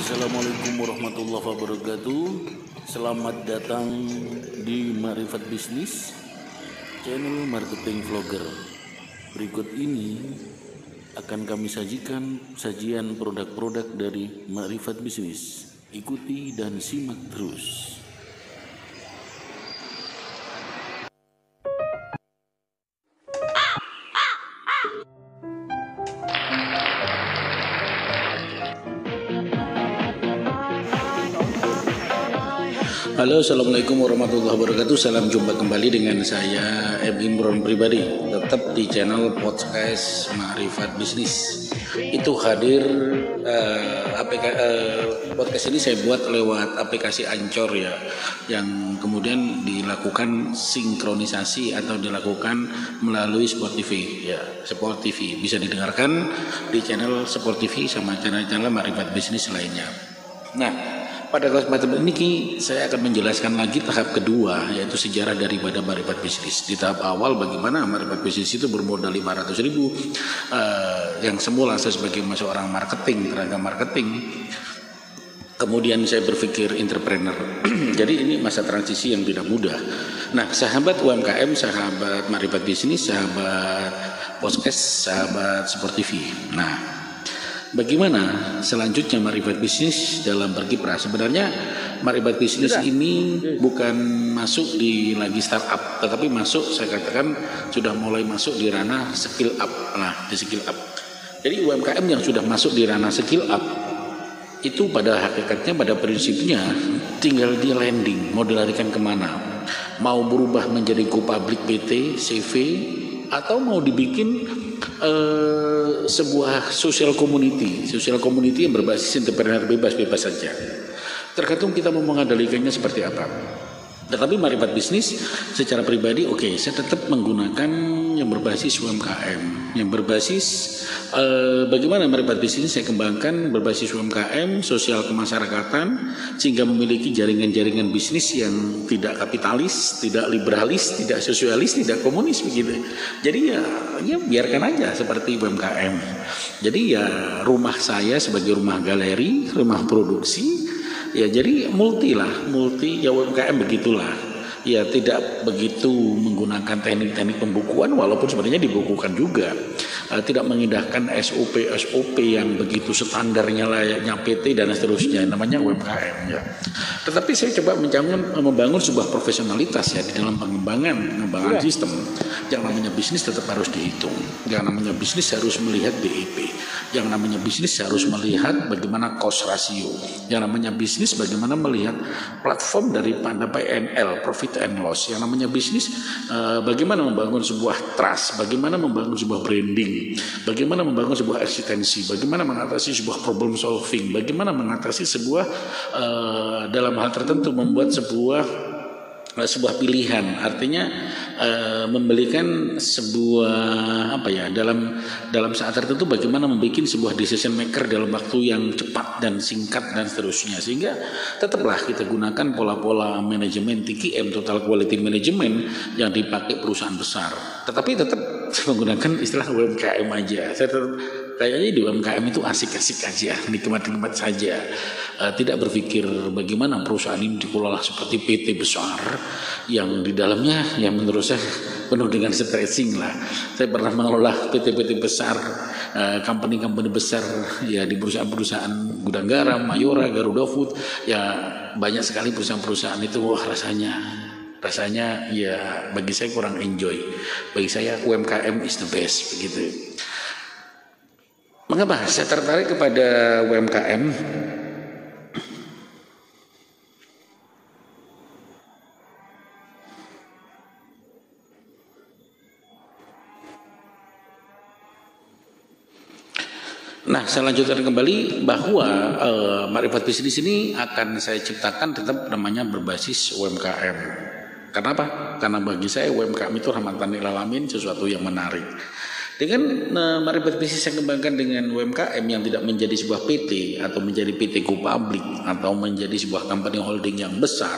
Assalamualaikum warahmatullahi wabarakatuh. Selamat datang di Marifat Bisnis, channel marketing vlogger. Berikut ini akan kami sajikan sajian produk-produk dari Marifat Bisnis. Ikuti dan simak terus. Halo, assalamualaikum warahmatullahi wabarakatuh. Salam jumpa kembali dengan saya M. Imron pribadi, tetap di channel podcast Marifat Bisnis. Itu hadir podcast ini saya buat lewat aplikasi Anchor ya, yang kemudian dilakukan sinkronisasi atau dilakukan melalui Sport TV ya. Sport TV bisa didengarkan di channel Sport TV sama channel-channel Marifat Bisnis lainnya. Nah, pada kesempatan ini saya akan menjelaskan lagi tahap kedua, yaitu sejarah daripada Marifat Bisnis. Di tahap awal bagaimana Marifat Bisnis itu bermodal 500.000, yang semula saya sebagai seorang marketing, tenaga marketing. Kemudian saya berpikir entrepreneur. Jadi ini masa transisi yang tidak mudah. Nah, sahabat UMKM, sahabat Marifat Bisnis, sahabat podcast, sahabat Sport TV. Nah, bagaimana selanjutnya Marifat Bisnis dalam berkiprah? Sebenarnya Marifat Bisnis ini bukan masuk di lagi startup, tetapi masuk, saya katakan sudah mulai masuk di ranah skill up. Nah, di skill up. Jadi UMKM yang sudah masuk di ranah skill up itu pada hakikatnya, pada prinsipnya tinggal di landing, mau dilarikan kemana? Mau berubah menjadi go public PT, CV, atau mau dibikin sebuah social community yang berbasis entrepreneur bebas saja. Tergantung kita mau mengendalikannya seperti apa. Tetapi Marifat Bisnis secara pribadi, saya tetap menggunakan yang berbasis UMKM, yang berbasis bagaimana Marifat Bisnis saya kembangkan berbasis UMKM, sosial kemasyarakatan, sehingga memiliki jaringan-jaringan bisnis yang tidak kapitalis, tidak liberalis, tidak sosialis, tidak komunis begitu. Jadi ya biarkan aja seperti UMKM. Jadi ya rumah saya sebagai rumah galeri, rumah produksi, ya jadi multi ya UMKM begitulah. Ya tidak begitu menggunakan teknik-teknik pembukuan, walaupun sebenarnya dibukukan juga. Tidak mengindahkan SOP yang begitu standarnya layaknya PT dan seterusnya, namanya UMKM ya. Tetapi saya coba membangun sebuah profesionalitas ya di dalam pengembangan sistem. Yang namanya bisnis tetap harus dihitung. Yang namanya bisnis harus melihat BEP. Yang namanya bisnis harus melihat bagaimana cost ratio. Yang namanya bisnis bagaimana melihat platform daripada PNL, profit and loss. Yang namanya bisnis bagaimana membangun sebuah trust, bagaimana membangun sebuah branding, bagaimana membangun sebuah eksistensi, bagaimana mengatasi sebuah problem solving, bagaimana mengatasi sebuah dalam hal tertentu membuat sebuah pilihan, artinya memberikan sebuah dalam saat tertentu bagaimana membuat sebuah decision maker dalam waktu yang cepat dan singkat dan seterusnya, sehingga tetaplah kita gunakan pola-pola manajemen TQM, total quality management, yang dipakai perusahaan besar, tetapi tetap menggunakan istilah UMKM aja. Saya tetap kayaknya di UMKM itu asik-asik aja, nikmat-nikmat saja. Tidak berpikir bagaimana perusahaan ini dikelola seperti PT besar yang di dalamnya yang menurut saya penuh dengan stressing lah. Saya pernah mengelola PT-PT besar, company-company besar ya di perusahaan-perusahaan Gudang Garam, Mayora, Garuda Food, ya banyak sekali perusahaan-perusahaan itu rasanya ya bagi saya kurang enjoy. Bagi saya UMKM is the best begitu. Mengapa saya tertarik kepada UMKM? Nah, saya lanjutkan kembali bahwa Marifat Bisnis ini akan saya ciptakan tetap namanya berbasis UMKM. Kenapa? Karena bagi saya UMKM itu rahmatan lil alamin, sesuatu yang menarik. Dengan Marifat Bisnis yang kembangkan dengan UMKM yang tidak menjadi sebuah PT atau menjadi PT Go Public atau menjadi sebuah company holding yang besar,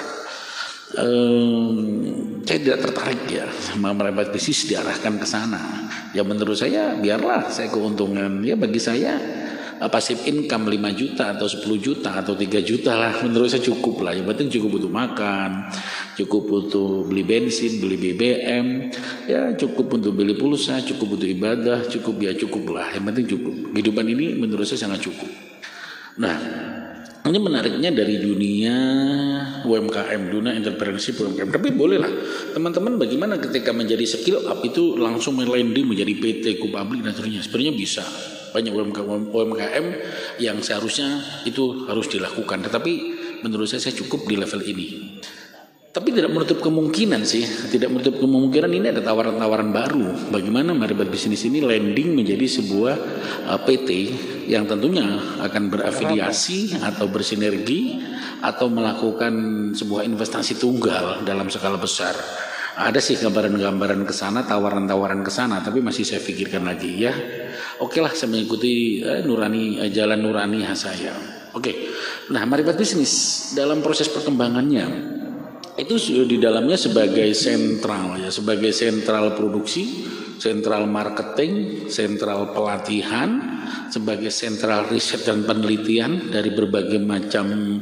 saya tidak tertarik ya sama Marifat Bisnis diarahkan ke sana. Ya menurut saya biarlah saya keuntungan. Ya bagi saya passive income 5 juta atau 10 juta atau 3 juta lah, menurut saya cukup lah. Yang penting cukup untuk makan, cukup untuk beli bensin, beli BBM, ya cukup untuk beli pulsa, cukup untuk ibadah, cukup lah. Yang penting cukup. Kehidupan ini menurut saya sangat cukup. Nah, ini menariknya dari dunia UMKM, dunia entrepreneurship UMKM. Tapi bolehlah teman-teman, bagaimana ketika menjadi skill up itu langsung landing menjadi PT, go public dan seterusnya. Sebenarnya bisa. Banyak UMKM yang seharusnya itu harus dilakukan. Tetapi menurut saya cukup di level ini. Tapi tidak menutup kemungkinan sih, tidak menutup kemungkinan ini ada tawaran-tawaran baru. Bagaimana Maribat Bisnis ini landing menjadi sebuah PT yang tentunya akan berafiliasi atau bersinergi atau melakukan sebuah investasi tunggal dalam skala besar. Ada sih gambaran-gambaran ke sana, tawaran-tawaran ke sana, tapi masih saya pikirkan lagi ya. Oke lah, saya mengikuti jalan nurani saya. Oke. Nah, Maribat Bisnis dalam proses perkembangannya itu di dalamnya sebagai sentral ya, sebagai sentral produksi, sentral marketing, sentral pelatihan, sebagai sentral riset dan penelitian dari berbagai macam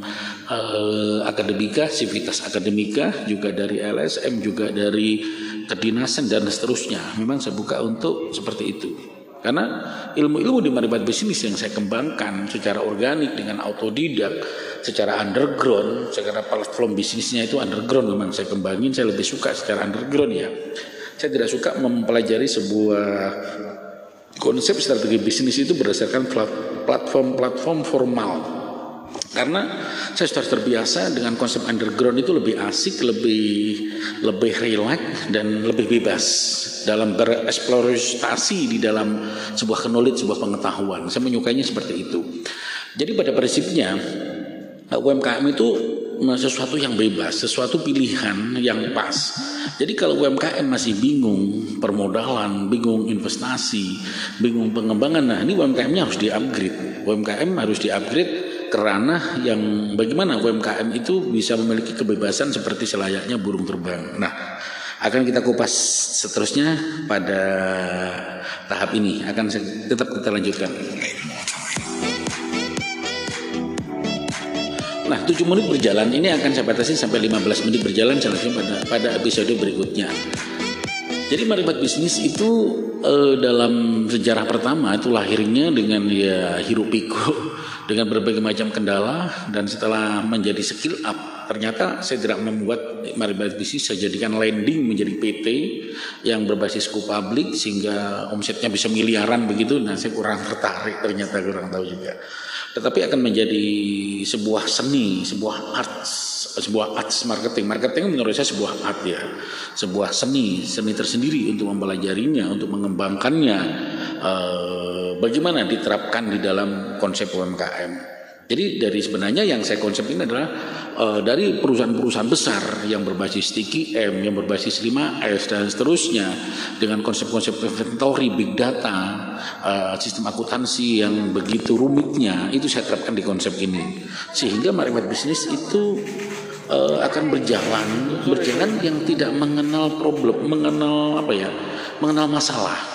akademika, sivitas akademika, juga dari LSM, juga dari kedinasan dan seterusnya. Memang saya buka untuk seperti itu. Karena ilmu-ilmu di Maribat Bisnis yang saya kembangkan secara organik dengan autodidak, secara underground, secara platform bisnisnya itu underground memang saya kembangin. Saya lebih suka secara underground ya. Saya tidak suka mempelajari sebuah konsep strategi bisnis itu berdasarkan platform formal. Karena saya sudah terbiasa dengan konsep underground itu lebih asik, lebih relax dan lebih bebas dalam bereksplorasi di dalam sebuah knowledge, sebuah pengetahuan. Saya menyukainya seperti itu. Jadi pada prinsipnya UMKM itu sesuatu yang bebas, sesuatu pilihan yang pas. Jadi kalau UMKM masih bingung permodalan, bingung investasi, bingung pengembangan, nah ini UMKM-nya harus di-upgrade. UMKM harus di-upgrade kerana yang bagaimana UMKM itu bisa memiliki kebebasan seperti selayaknya burung terbang. Nah, akan kita kupas seterusnya pada tahap ini. Akan tetap kita lanjutkan. Nah, 7 menit berjalan ini akan saya batasi sampai 15 menit berjalan selanjutnya pada episode berikutnya. Jadi Maribat Bisnis itu dalam sejarah pertama itu lahirnya dengan ya hiruk pikuk dengan berbagai macam kendala, dan setelah menjadi skill up ternyata saya tidak membuat Maribat Bisnis, saya jadikan landing menjadi PT yang berbasis go public sehingga omsetnya bisa miliaran begitu. Nah, saya kurang tertarik, ternyata kurang tahu juga. Tetapi akan menjadi sebuah seni, sebuah arts marketing. Marketing menurut saya sebuah art ya, sebuah seni tersendiri untuk mempelajarinya, untuk mengembangkannya, bagaimana diterapkan di dalam konsep UMKM. Jadi dari sebenarnya yang saya konsep ini adalah dari perusahaan-perusahaan besar yang berbasis TKM, yang berbasis 5S dan seterusnya, dengan konsep-konsep inventory, big data, sistem akuntansi yang begitu rumitnya, itu saya terapkan di konsep ini. Sehingga Maribat Bisnis itu akan berjalan yang tidak mengenal problem, mengenal masalah.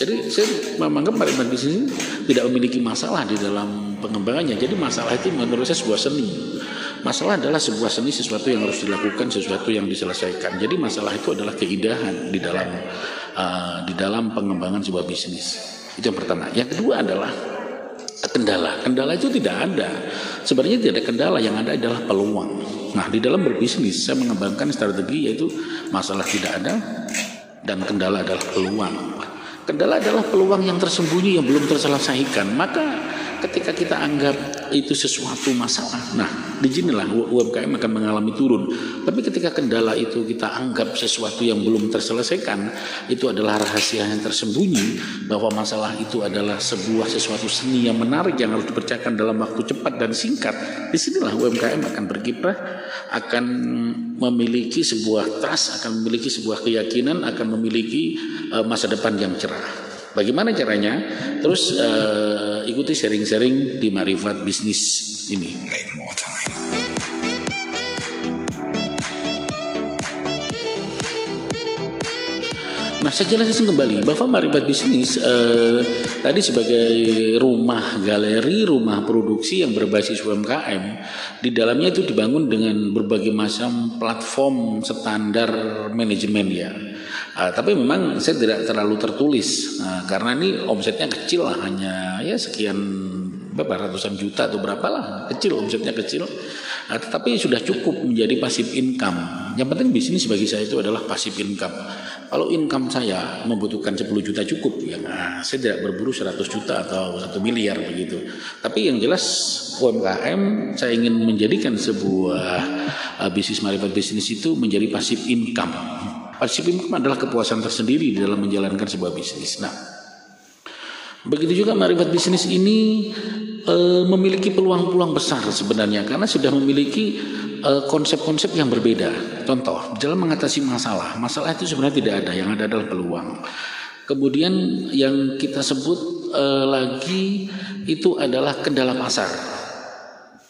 Jadi saya menganggap Maribat Bisnis tidak memiliki masalah di dalam pengembangannya. Jadi masalah itu menurut saya sebuah seni. Masalah adalah sebuah seni, sesuatu yang harus dilakukan, sesuatu yang diselesaikan. Jadi masalah itu adalah keindahan di dalam pengembangan sebuah bisnis. Itu yang pertama. Yang kedua adalah kendala. Kendala itu tidak ada. Sebenarnya tidak ada kendala, yang ada adalah peluang. Nah, di dalam berbisnis saya mengembangkan strategi yaitu masalah tidak ada dan kendala adalah peluang. Kendala adalah peluang yang tersembunyi yang belum terselesaikan. Maka ketika kita anggap itu sesuatu masalah, nah disinilah UMKM akan mengalami turun. Tapi ketika kendala itu kita anggap sesuatu yang belum terselesaikan, itu adalah rahasia yang tersembunyi, bahwa masalah itu adalah sesuatu seni yang menarik yang harus dipercayakan dalam waktu cepat dan singkat. Disinilah UMKM akan berkiprah, akan memiliki sebuah trust, akan memiliki sebuah keyakinan, akan memiliki masa depan yang cerah. Bagaimana caranya? Terus ikuti sharing-sharing di Marifat Bisnis ini. Nah, saya jelaskan kembali bahwa Maribat Bisnis tadi sebagai rumah galeri, rumah produksi yang berbasis UMKM, di dalamnya itu dibangun dengan berbagai macam platform standar manajemen ya. Tapi memang saya tidak terlalu tertulis karena ini omsetnya kecil lah, hanya ya sekian berapa ratusan juta atau berapa lah, kecil omsetnya kecil. Tetapi sudah cukup menjadi passive income. Yang penting bisnis bagi saya itu adalah passive income. Kalau income saya membutuhkan 10 juta cukup ya, saya tidak berburu 100 juta atau 1 miliar begitu. Tapi yang jelas UMKM saya ingin menjadikan sebuah bisnis Maribat Bisnis itu menjadi passive income. Passive income adalah kepuasan tersendiri di dalam menjalankan sebuah bisnis. Nah, begitu juga Maribat Bisnis ini memiliki peluang-peluang besar sebenarnya karena sudah memiliki konsep-konsep yang berbeda. Contoh, dalam mengatasi masalah itu sebenarnya tidak ada, yang ada adalah peluang. Kemudian yang kita sebut lagi itu adalah kendala pasar.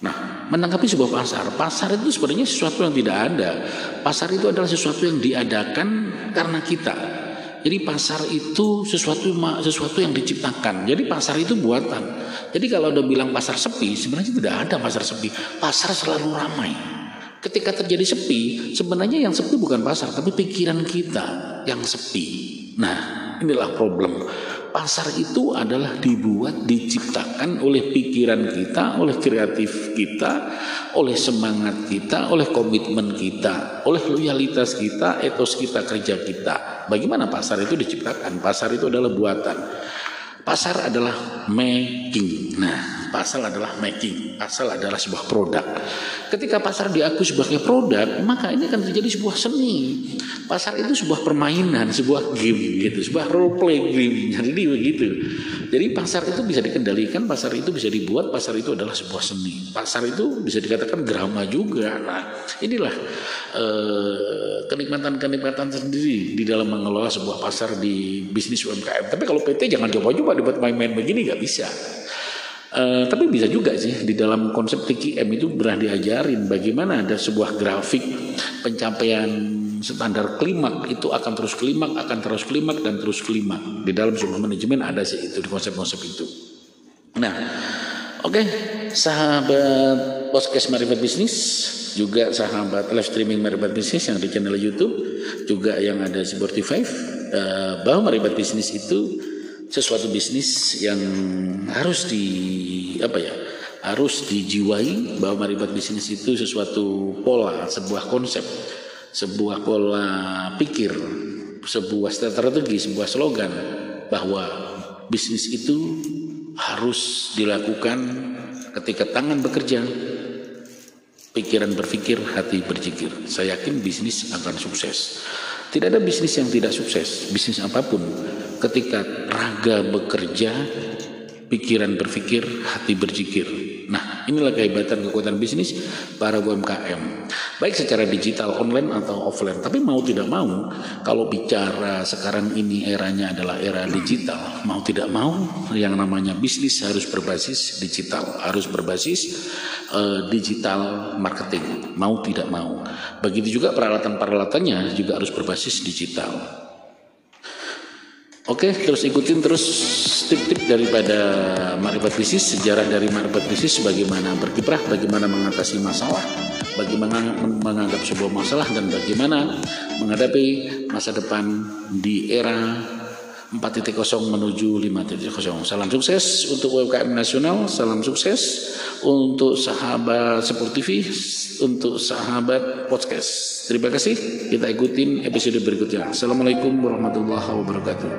Nah, menanggapi sebuah pasar itu sebenarnya sesuatu yang tidak ada. Pasar itu adalah sesuatu yang diadakan karena kita. Jadi pasar itu sesuatu yang diciptakan. Jadi pasar itu buatan. Jadi kalau udah bilang pasar sepi, sebenarnya tidak ada pasar sepi. Pasar selalu ramai. Ketika terjadi sepi, sebenarnya yang sepi bukan pasar, tapi pikiran kita yang sepi. Nah, inilah problem. Pasar itu adalah diciptakan oleh pikiran kita, oleh kreatif kita, oleh semangat kita, oleh komitmen kita, oleh loyalitas kita, etos kita, kerja kita. Bagaimana pasar itu diciptakan? Pasar itu adalah buatan. Pasar adalah making. Nah, pasar adalah making. Pasar adalah sebuah produk. Ketika pasar diakui sebagai produk, maka ini akan terjadi sebuah seni. Pasar itu sebuah permainan, sebuah game gitu, sebuah role play game. Jadi begitu. Jadi pasar itu bisa dikendalikan, pasar itu bisa dibuat, pasar itu adalah sebuah seni. Pasar itu bisa dikatakan drama juga. Nah, inilah kenikmatan-kenikmatan sendiri di dalam mengelola sebuah pasar di bisnis UMKM. Tapi kalau PT jangan coba-coba dibuat main-main begini, nggak bisa. Tapi bisa juga sih di dalam konsep TKM itu pernah diajarin bagaimana ada sebuah grafik pencapaian standar klimak itu akan terus klimak dan terus klimak. Di dalam sebuah manajemen ada sih itu di konsep-konsep itu. Nah, oke, sahabat podcast Maribat Bisnis, juga sahabat live streaming Maribat Bisnis yang di channel YouTube, juga yang ada di Spotify, bahwa Maribat Bisnis itu sesuatu bisnis yang harus harus dijiwai, bahwa Maribat Bisnis itu sesuatu pola, sebuah konsep, sebuah pola pikir, sebuah strategi, sebuah slogan, bahwa bisnis itu harus dilakukan ketika tangan bekerja, pikiran berpikir, hati berzikir. Saya yakin bisnis akan sukses. Tidak ada bisnis yang tidak sukses. Bisnis apapun, ketika raga bekerja, pikiran berpikir, hati berzikir. Nah, inilah kehebatan kekuatan bisnis para UMKM. Baik secara digital, online atau offline. Tapi mau tidak mau, kalau bicara sekarang ini eranya adalah era digital, mau tidak mau yang namanya bisnis harus berbasis digital, harus berbasis digital marketing, mau tidak mau. Begitu juga peralatan-peralatannya juga harus berbasis digital. Oke, terus ikutin terus tip-tip daripada Maribat Bisnis, sejarah dari Maribat Bisnis, bagaimana berkiprah, bagaimana mengatasi masalah, bagaimana menganggap sebuah masalah, dan bagaimana menghadapi masa depan di era 4.0 menuju 5.0. Salam sukses untuk UMKM nasional, salam sukses untuk sahabat Sport TV, untuk sahabat podcast. Terima kasih, kita ikutin episode berikutnya. Assalamualaikum warahmatullahi wabarakatuh.